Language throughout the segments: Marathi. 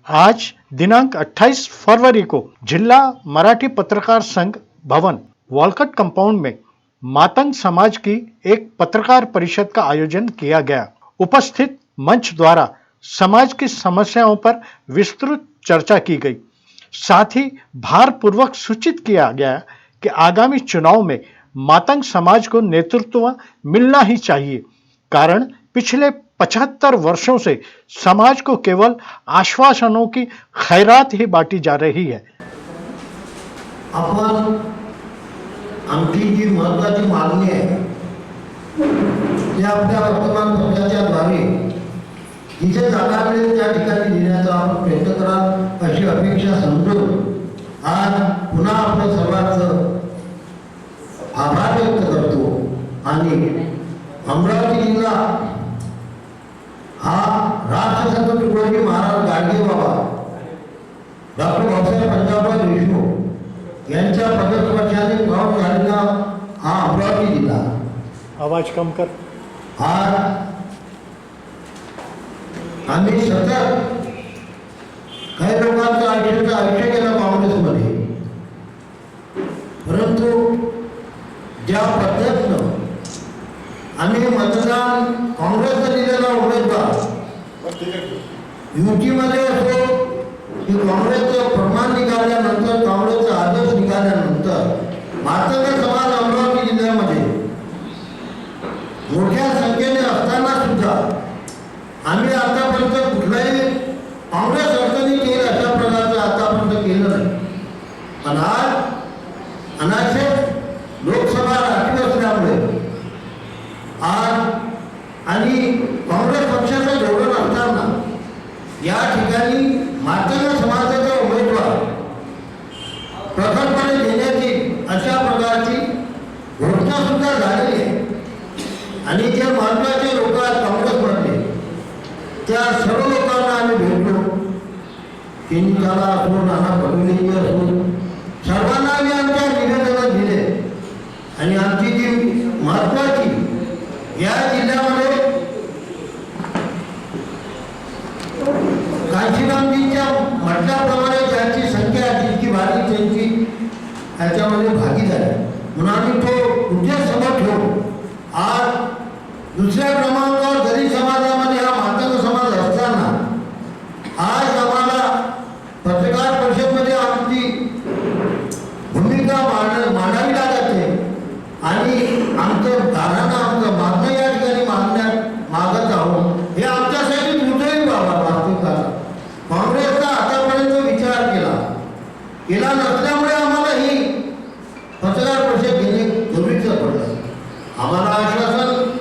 आज दिनांक 28 फरवरी को जिला मराठी पत्रकार संघ भवन वॉलकट कंपाउंड में मातंग समाज की एक पत्रकार परिषद का आयोजन किया गया। उपस्थित मंच द्वारा समाज की समस्याओं पर विस्तृत चर्चा की गई। साथ ही भारपूर्वक सूचित किया गया कि आगामी चुनाव में मातंग समाज को नेतृत्व मिलना ही चाहिए, कारण पिछले 75 वर्षों से समाज को केवल आश्वासनों की खैरात ही बांटी जा रही है। आपण आमची जी महत्त्वाची मागणी आहे ती आपल्या वर्तमानपत्राच्या द्वारे जिथे जागा मिळेल त्या ठिकाणी देण्याचा आपण प्रयत्न करा अशी अपेक्षा समजून आज पुन्हा आपल्या सर्वांचं आभार व्यक्त करतो। आणि अमरावती जिल्हा हा राष्ट्रसंत तुकडोजी महाराज गाडगे बाबा डॉक्टर बाबासाहेब पंजाबराव देशमुख यांच्या पदस्पर्शाने पावन झालेला हा अमरावती जिल्हा। आवाज कम कर। आज आम्ही सतत काही लोकांचं आयुष्य केलं काँग्रेसमध्ये, परंतु ज्या पद्धतीनं आम्ही मतदान काँग्रेसला दिलेला उमेदवार युतीमध्ये असो की काँग्रेसचं प्रमाण निघाल्यानंतर काँग्रेसचा आदर्श निघाल्यानंतर मातंग समाज अमरावती जिल्ह्यामध्ये मोठ्या संख्येने असताना सुद्धा आम्ही आतापर्यंत कुठलाही काँग्रेस अडचणी केलं अशा प्रकारचं आतापर्यंत केलं नाही। पण आज अनाशय लोकसभा राखीव असल्यामुळे आज आणि काँग्रेस पक्षाचं धोरण असताना या ठिकाणी मातंग समाजाचा उमेदवार प्रखरपणे देण्याची अशा प्रकारची घोषणा सुद्धा झालेली आहे। आणि जे महत्त्वाचे लोक आहेत काँग्रेसमधले त्या सर्व लोकांना आम्ही भेटलो, चिंताला असो नाना पटोलेजी असो सर्वांना आम्ही आमच्या निवेदन दिले। आणि आमची जी महत्त्वाची या जिल्ह्यामध्ये काशीरामजींच्या म्हटल्याप्रमाणे ज्यांची संख्या जितकी भारी त्यांची याच्यामध्ये भागीदारी म्हणून आम्ही तो उद्देश समोर ठेवू। आज दुसऱ्या क्रमांकावर दलित समाजामध्ये हा मातंग समाज असताना आज आम्हाला पत्रकार परिषदेमध्ये आमची भूमिका मांडावी लागते आणि आमचं धारणा आमचं मागणं या ठिकाणी मागत आहोत। हे आमच्यासाठी दुर्दैवी बाबा वास्तविकता काँग्रेसचा आतापर्यंत विचार केला नसल्यामुळे आम्हाला ही पत्रकार परिषद घेणे गरजेचं पडलं। आम्हाला आश्वासन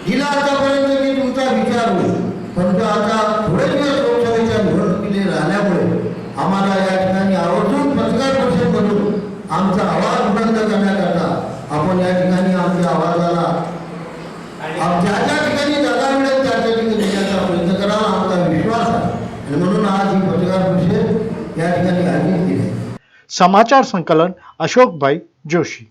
दिलं आतापर्यंत की तुमचा विचार होईल, परंतु आता थोडे दिवस लोकसभेच्या निवडणुकीने राहिल्यामुळे आम्हाला या ठिकाणी आवर्जून पत्रकार परिषदेमधून आमचा आवाज बुलंद करण्याकरता आपण या ठिकाणी आमच्या आवाजाला ज्या ज्या ठिकाणी जागा मिळेल त्या त्या ठिकाणी देण्याचा प्रयत्न करावा आमचा विश्वास आहे। आणि म्हणून आज ही पत्रकार परिषद या ठिकाणी आयोजित केली। समाचार संकलन अशोक भाई जोशी।